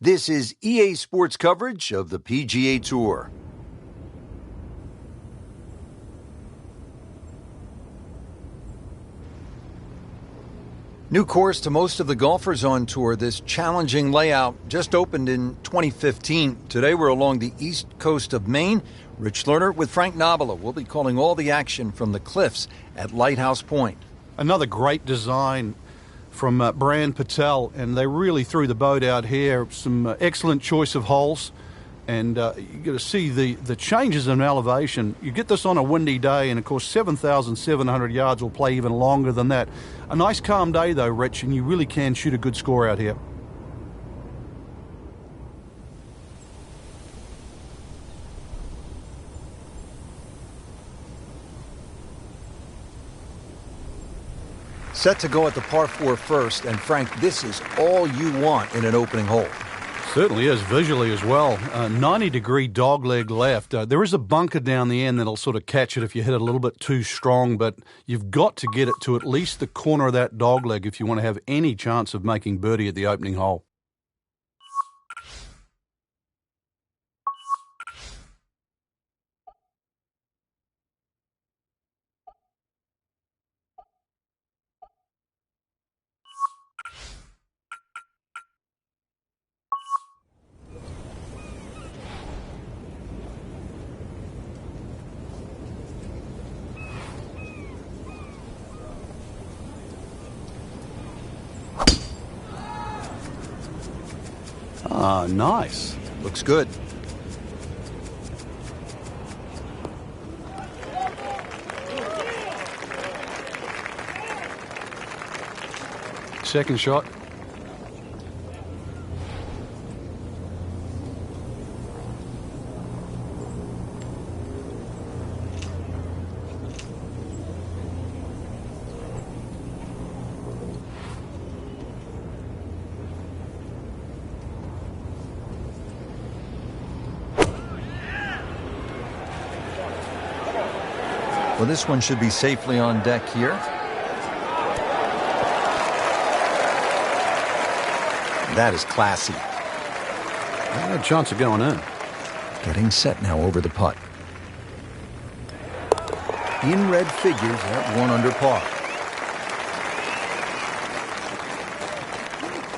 This is EA Sports coverage of the PGA Tour. New course to most of the golfers on tour. This challenging layout just opened in 2015. Today we're along the east coast of Maine. Rich Lerner with Frank Nobila. We'll be calling all the action from the cliffs at Lighthouse Pointe. Another great design from Brand Patel, and they really threw the boat out here. Some excellent choice of holes, and you got to see the changes in elevation. You get this on a windy day, and of course 7,700 yards will play even longer than that. A nice calm day though, Rich, and you really can shoot a good score out here. Set to go at the par 4 first, and Frank, this is all you want in an opening hole. Certainly is, visually as well. 90-degree dogleg left. There is a bunker down the end that'll sort of catch it if you hit it a little bit too strong, but you've got to get it to at least the corner of that dogleg if you want to have any chance of making birdie at the opening hole. Ah, nice. Looks good. Second shot. Well, this one should be safely on deck here. That is classy. I had a chance of going in. Getting set now over the putt. In red figures at 1 under par.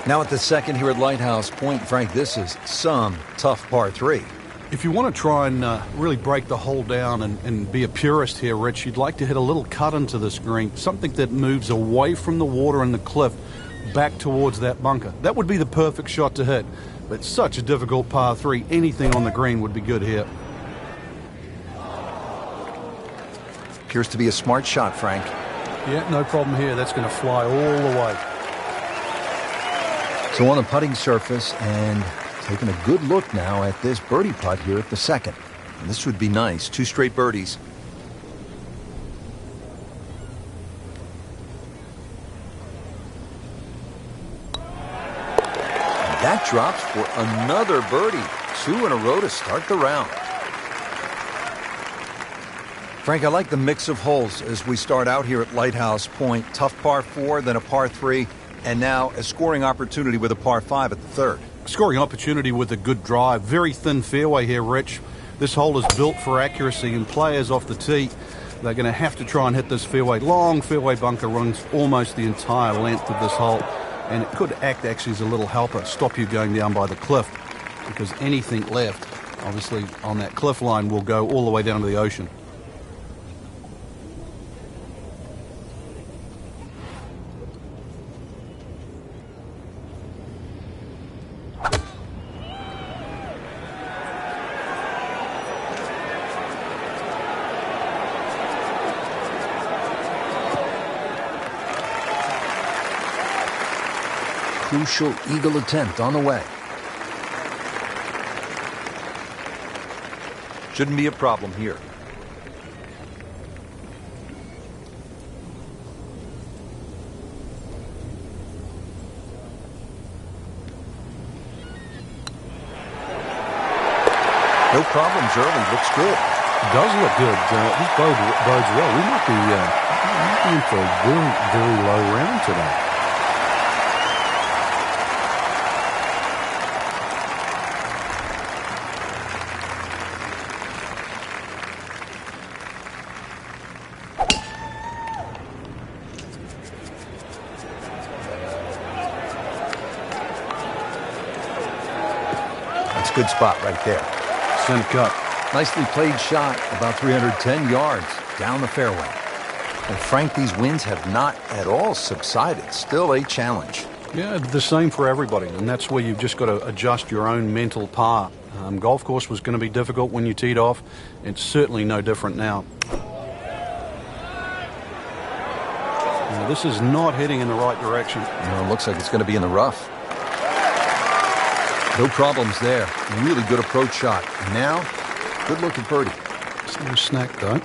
Now at the second here at Lighthouse Pointe, Frank, this is some tough par 3. If you want to try and really break the hole down and be a purist here, Rich, you'd like to hit a little cut into this green, something that moves away from the water and the cliff back towards that bunker. That would be the perfect shot to hit, but such a difficult par 3. Anything on the green would be good here. Appears to be a smart shot, Frank. Yeah, no problem here. That's going to fly all the way. So on the putting surface, and taking a good look now at this birdie putt here at the second. And this would be nice. 2 straight birdies. And that drops for another birdie. 2 in a row to start the round. Frank, I like the mix of holes as we start out here at Lighthouse Pointe. Tough par 4, then a par 3, and now a scoring opportunity with a par 5 at the third. Scoring opportunity with a good drive. Very thin fairway here, Rich. This hole is built for accuracy, and players off the tee, they're going to have to try and hit this fairway. Long fairway bunker runs almost the entire length of this hole, and it could act actually as a little helper, stop you going down by the cliff, because anything left, obviously, on that cliff line will go all the way down to the ocean. Crucial eagle attempt on the way. Shouldn't be a problem here. No problems early. Looks good. It does look good. This bodes well. We might be in for a very, very low round today. Good spot right there. Center cut. Nicely played shot, about 310 yards down the fairway. And Frank, these winds have not at all subsided. Still a challenge. Yeah, the same for everybody, and that's where you've just got to adjust your own mental par. Golf course was going to be difficult when you teed off. It's certainly no different now. Now, this is not heading in the right direction. It looks like it's going to be in the rough. No problems there. Really good approach shot. Now, good look at birdie. It's a little snack, though.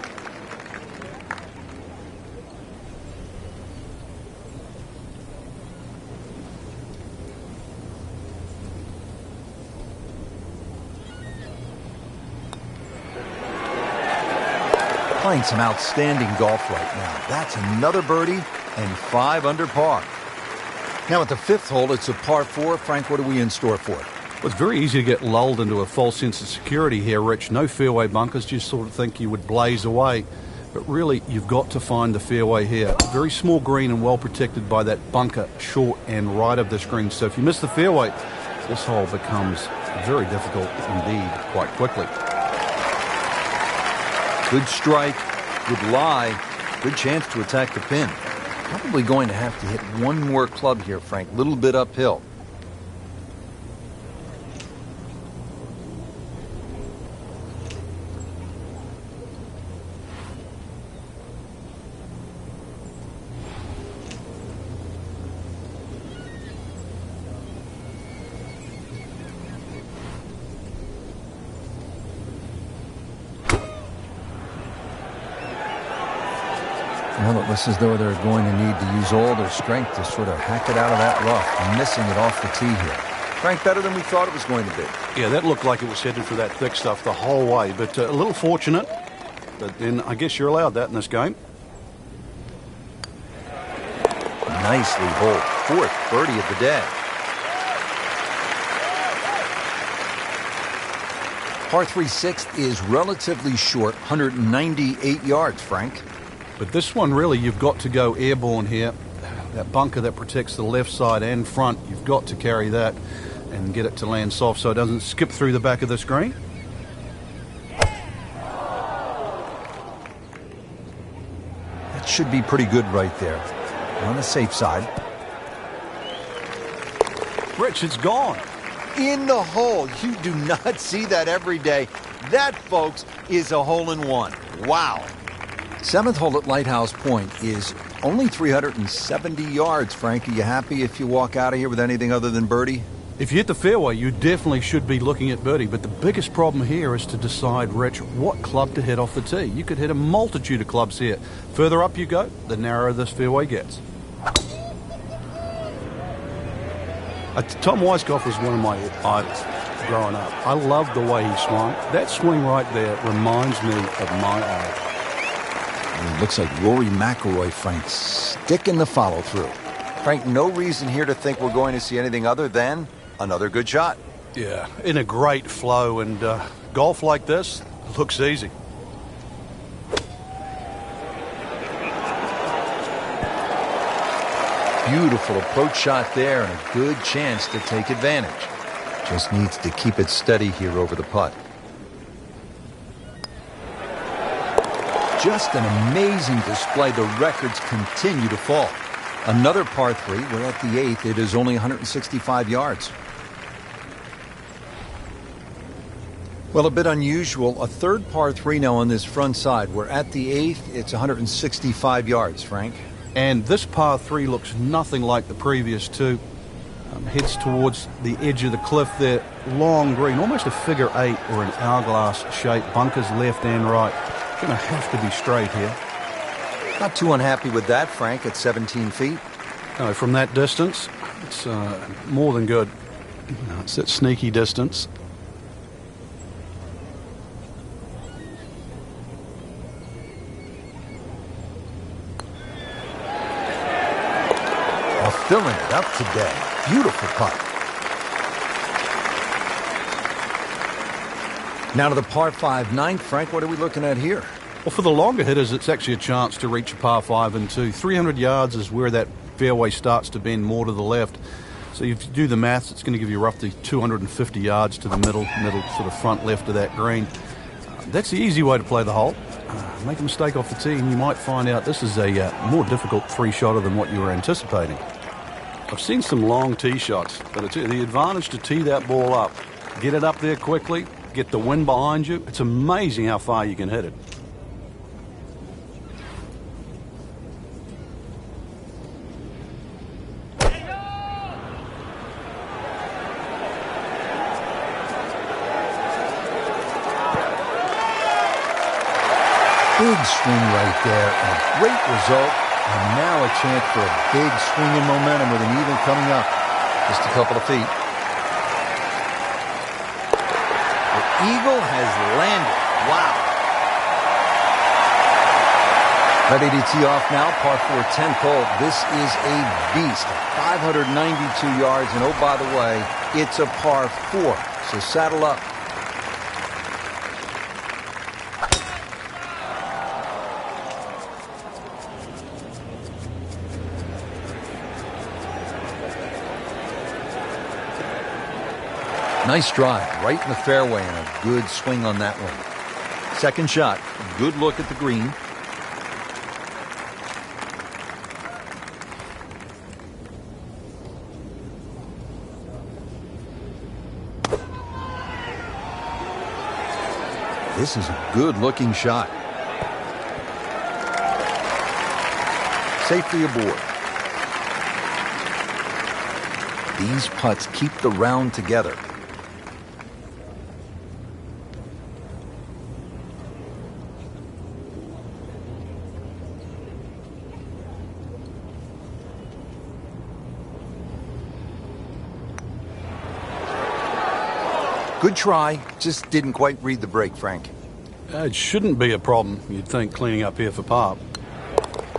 Playing some outstanding golf right now. That's another birdie and 5 under par. Now at the 5th hole, it's a par 4. Frank, what are we in store for? Well, it's very easy to get lulled into a false sense of security here, Rich. No fairway bunkers, you sort of think you would blaze away. But really, you've got to find the fairway here. Very small green and well protected by that bunker short and right of this green. So if you miss the fairway, this hole becomes very difficult indeed quite quickly. Good strike, good lie, good chance to attack the pin. Probably going to have to hit one more club here, Frank. Little bit uphill. Well, it looks as though they're going to need to use all their strength to sort of hack it out of that rough, missing it off the tee here. Frank, better than we thought it was going to be. Yeah, that looked like it was headed for that thick stuff the whole way, but a little fortunate. But then I guess you're allowed that in this game. Nicely holed. 4th birdie of the day. Par 3 6th is relatively short, 198 yards, Frank. But this one, really, you've got to go airborne here. That bunker that protects the left side and front, you've got to carry that and get it to land soft so it doesn't skip through the back of the screen. That should be pretty good right there. On the safe side. Rich, it's gone. In the hole. You do not see that every day. That, folks, is a hole-in-one. Wow. 7th hole at Lighthouse Pointe is only 370 yards. Frank, are you happy if you walk out of here with anything other than birdie? If you hit the fairway, you definitely should be looking at birdie. But the biggest problem here is to decide, Rich, what club to hit off the tee. You could hit a multitude of clubs here. Further up you go, the narrower this fairway gets. Tom Weiskopf was one of my idols growing up. I loved the way he swung. That swing right there reminds me of my idol. It looks like Rory McIlroy, Frank, sticking the follow-through. Frank, no reason here to think we're going to see anything other than another good shot. Yeah, in a great flow, and golf like this looks easy. Beautiful approach shot there and a good chance to take advantage. Just needs to keep it steady here over the putt. Just an amazing display. The records continue to fall. Another par 3. We're at the 8th. It is only 165 yards. Well, a bit unusual. A 3rd par 3 now on this front side. We're at the 8th. It's 165 yards, Frank. And this par 3 looks nothing like the previous two. Heads towards the edge of the cliff there. Long green, almost a figure 8 or an hourglass shape. Bunkers left and right. Going to have to be straight here. Not too unhappy with that, Frank, at 17 feet. No, from that distance, it's more than good. No, it's that sneaky distance. Well, filling it up today. Beautiful putt. Now to the par 5 9th. Frank, what are we looking at here? Well, for the longer hitters, it's actually a chance to reach a par 5 and 2. 300 yards is where that fairway starts to bend more to the left. So if you do the maths, it's going to give you roughly 250 yards to the middle sort of front left of that green. That's the easy way to play the hole. Make a mistake off the tee and you might find out this is a more difficult three-shotter than what you were anticipating. I've seen some long tee shots, but it's the advantage to tee that ball up. Get it up there quickly, get the wind behind you. It's amazing how far you can hit it. Big swing right there, and a great result, and now a chance for a big swing in momentum with an eagle coming up. Just a couple of feet. The eagle has landed. Wow. Ready to tee off now, par 4 10th hole. This is a beast. 592 yards, and oh, by the way, it's a par 4, so saddle up. Nice drive, right in the fairway, and a good swing on that one. Second shot, good look at the green. This is a good-looking shot. Safely aboard. These putts keep the round together. Good try, just didn't quite read the break, Frank. It shouldn't be a problem, you'd think, cleaning up here for par.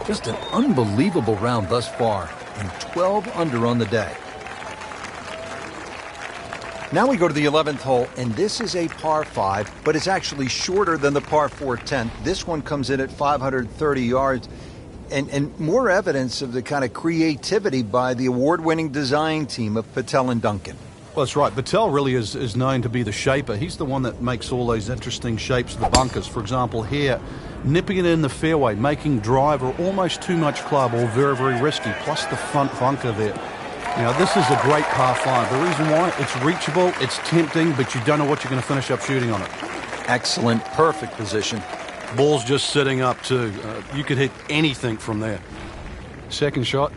Just an unbelievable round thus far, and 12 under on the day. Now we go to the 11th hole, and this is a par 5, but it's actually shorter than the par 4 10th. This one comes in at 530 yards, and more evidence of the kind of creativity by the award-winning design team of Patel and Duncan. Well, that's right. Patel really is known to be the shaper. He's the one that makes all those interesting shapes of the bunkers. For example, here, nipping it in the fairway, making driver almost too much club or very, very risky, plus the front bunker there. Now, this is a great par 5. The reason why, it's reachable, it's tempting, but you don't know what you're going to finish up shooting on it. Excellent, perfect position. Ball's just sitting up, too. You could hit anything from there. Second shot.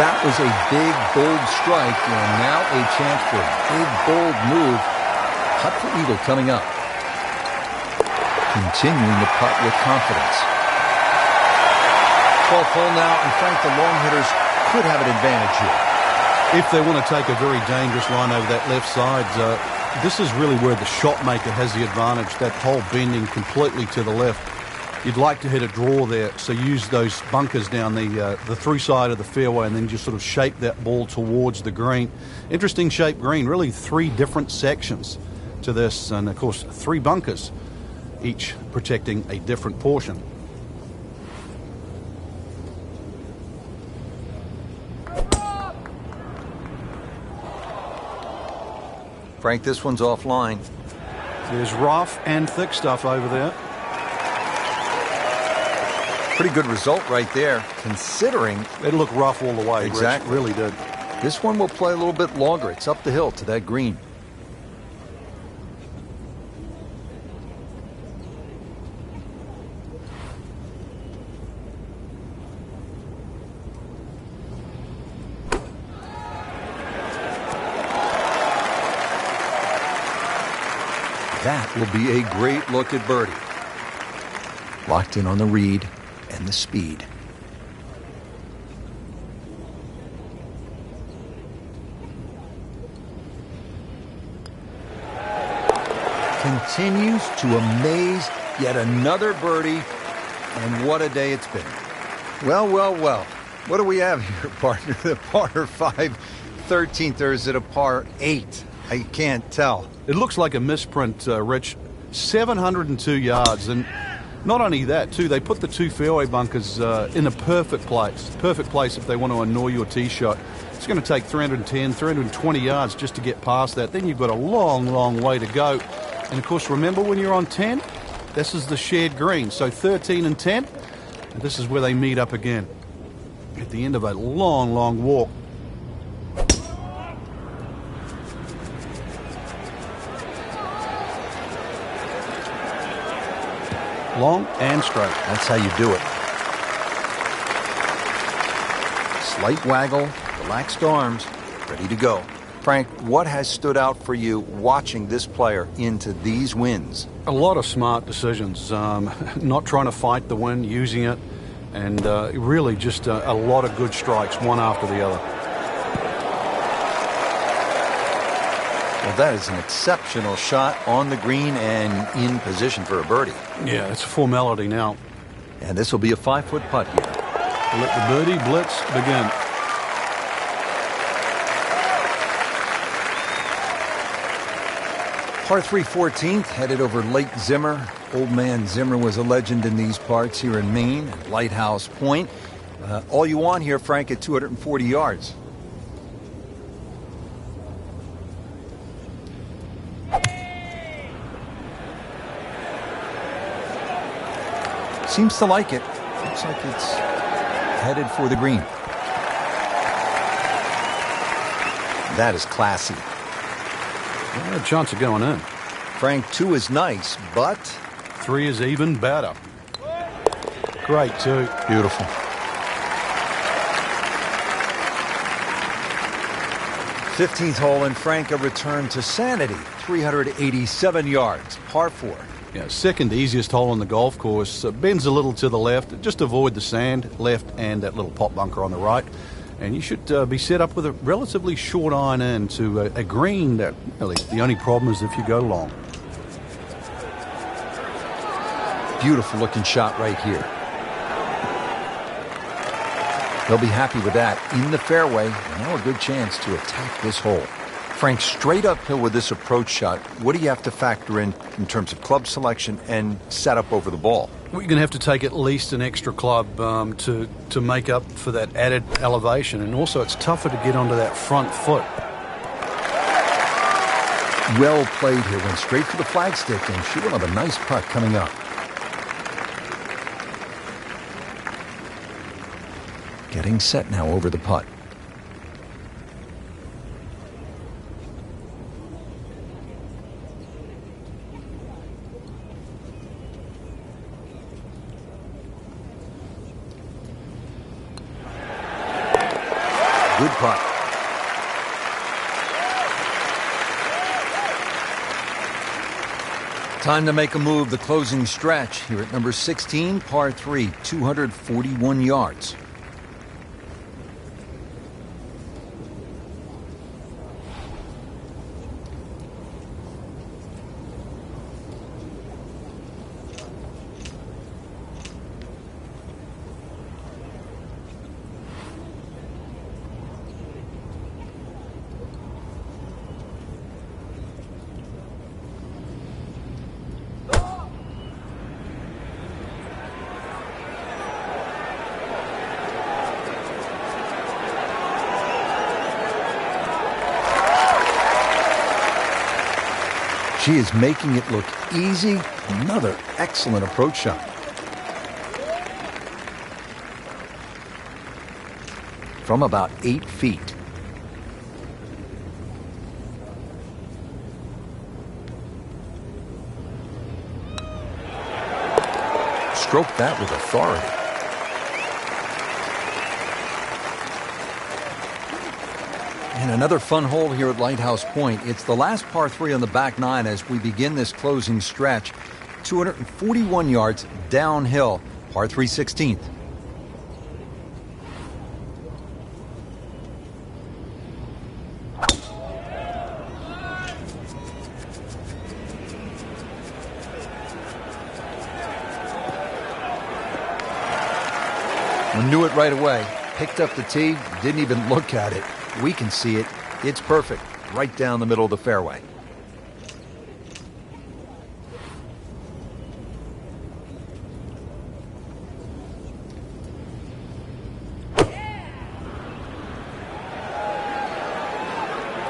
That was a big, bold strike, and now a chance for a big, bold move. Putt for eagle coming up. Continuing to putt with confidence. 12th hole now, and Frank, the long hitters could have an advantage here. If they want to take a very dangerous line over that left side, this is really where the shot maker has the advantage. That hole bending completely to the left. You'd like to hit a draw there, so use those bunkers down the through side of the fairway and then just sort of shape that ball towards the green. Interesting shaped green, really 3 different sections to this, and of course 3 bunkers, each protecting a different portion. Frank, this one's offline. There's rough and thick stuff over there. Pretty good result right there, considering it looked rough all the way. Exactly. Rich, really did. This one will play a little bit longer. It's up the hill to that green. That will be a great look at birdie. Locked in on the read and the speed. continues to amaze. Yet another birdie, and what a day it's been. Well, well, well. What do we have here, partner? The par 5 13th, or is it a par 8? I can't tell. It looks like a misprint, Rich. 702 yards, and not only that, too, they put the 2 fairway bunkers in a perfect place. Perfect place if they want to annoy your tee shot. It's going to take 310, 320 yards just to get past that. Then you've got a long, long way to go. And, of course, remember when you're on 10, this is the shared green. So 13 and 10, and this is where they meet up again at the end of a long, long walk. Long and straight. That's how you do it. Slight waggle, relaxed arms, ready to go. Frank, what has stood out for you watching this player into these wins? A lot of smart decisions. Not trying to fight the wind, using it, and really just a lot of good strikes, one after the other. Well, that is an exceptional shot on the green and in position for a birdie. Yeah, it's a formality now. And this will be a 5-foot putt here. Let the birdie blitz begin. Par 3 14th, headed over Lake Zimmer. Old man Zimmer was a legend in these parts here in Maine, at Lighthouse Pointe. All you want here, Frank, at 240 yards. Seems to like it. Looks like it's headed for the green. That is classy. Well, a chance of going in. Frank, 2 is nice, but 3 is even better. Great, too. Beautiful. '15th hole, and Frank, a return to sanity. 387 yards, par 4. Yeah, second easiest hole on the golf course. Bends a little to the left. Just avoid the sand, left, and that little pot bunker on the right. And you should be set up with a relatively short iron in to a green that really the only problem is if you go long. Beautiful looking shot right here. They'll be happy with that in the fairway, and now a good chance to attack this hole. Frank, straight uphill with this approach shot, what do you have to factor in terms of club selection and setup over the ball? Well, you're going to have to take at least an extra club to make up for that added elevation, and also it's tougher to get onto that front foot. Well played here, went straight for the flagstick, and she will have a nice putt coming up. Getting set now over the putt. Good putt. Time to make a move, the closing stretch here at number 16, par 3, 241 yards. She is making it look easy. Another excellent approach shot. From about 8 feet. Stroke that with authority. And another fun hole here at Lighthouse Point. It's the last par 3 on the back 9 as we begin this closing stretch. 241 yards downhill, par 3 16th. We knew it right away. Picked up the tee, didn't even look at it. We can see it. It's perfect, right down the middle of the fairway.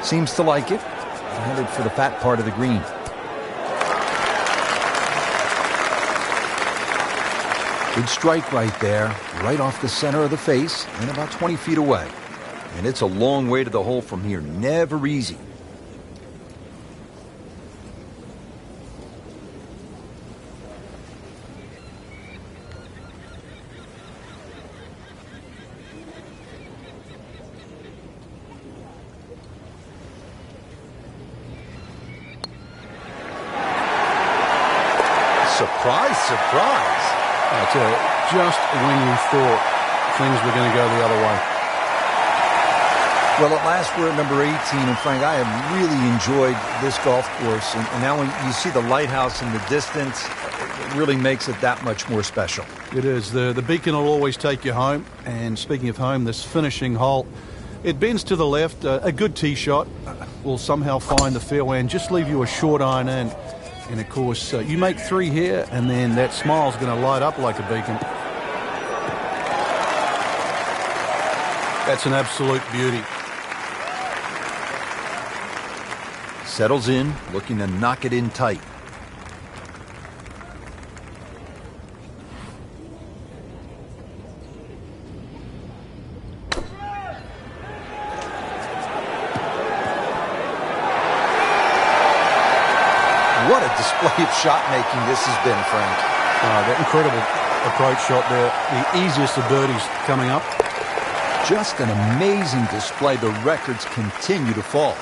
Seems to like it. Headed for the fat part of the green. Good strike right there, right off the center of the face and about 20 feet away. And it's a long way to the hole from here. Never easy. Surprise, surprise. I tell you, just when you thought things were going to go the other way. Well, at last we're at number 18, and Frank, I have really enjoyed this golf course. And now when you see the lighthouse in the distance, it really makes it that much more special. It is. The beacon will always take you home. And speaking of home, this finishing hole, it bends to the left. A good tee shot will somehow find the fairway and just leave you a short iron in. And, of course, you make 3 here, and then that smile's going to light up like a beacon. That's an absolute beauty. Settles in, looking to knock it in tight. What a display of shot making this has been, Frank. That incredible approach shot there. The easiest of birdies coming up. Just an amazing display. The records continue to fall.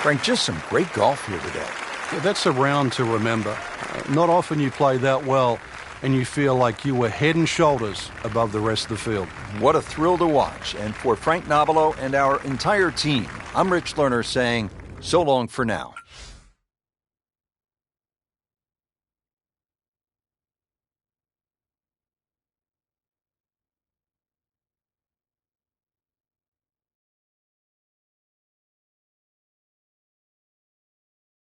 Frank, just some great golf here today. Yeah, that's a round to remember. Not often you play that well and you feel like you were head and shoulders above the rest of the field. What a thrill to watch. And for Frank Nobilo and our entire team, I'm Rich Lerner saying so long for now.